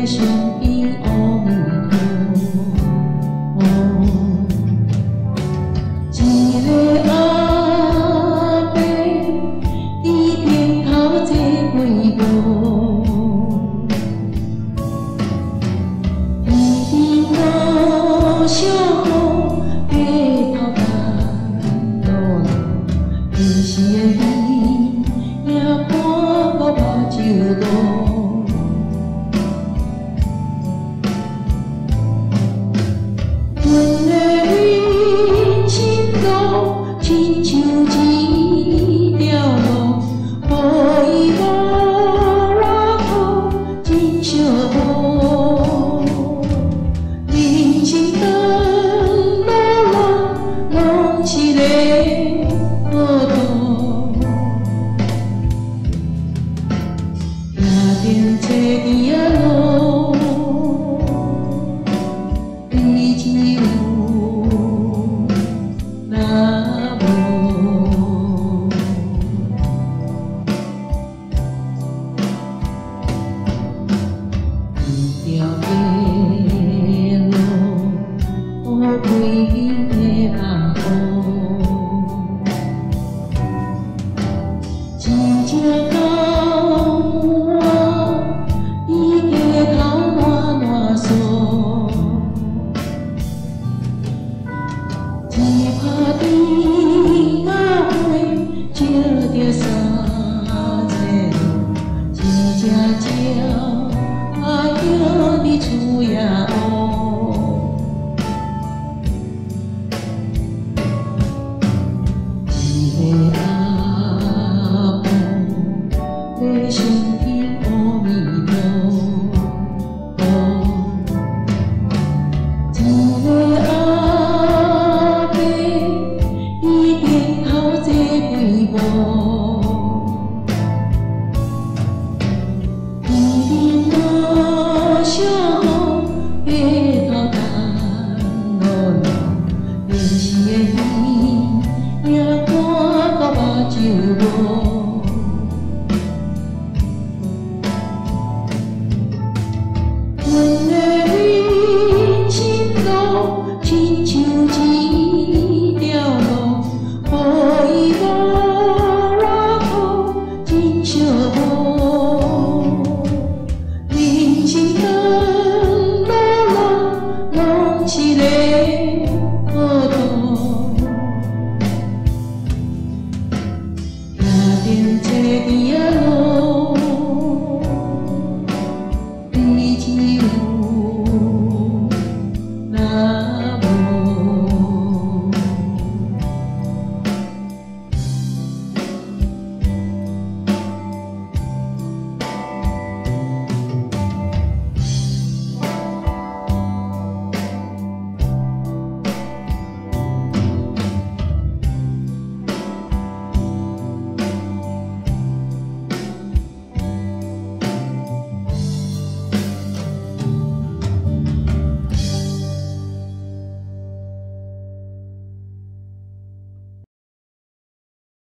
上边阿弥陀，一个阿伯伫田头坐几步，天天无小雨，溪头干路路，平时的鱼也搬到目睭路。 亲像一条路，雨伊无我苦，真寂寞。人生长路路，拢是个孤独。行定找伊啊路，你只有。 归的人雨，真正到我伊低头暖暖诉，一拍灯仔花，照着三层路，一只鸟啊叫伫厝野乌。 上边阿弥陀，一个阿伯伊田头坐几步，天天无小雨，溪头干路路，平时的鱼也赶到目睭路。 阮的人生路，亲像一条路，雨伊无我苦，真寂寞。人生长路路，拢是个孤独。行定找伊啊路。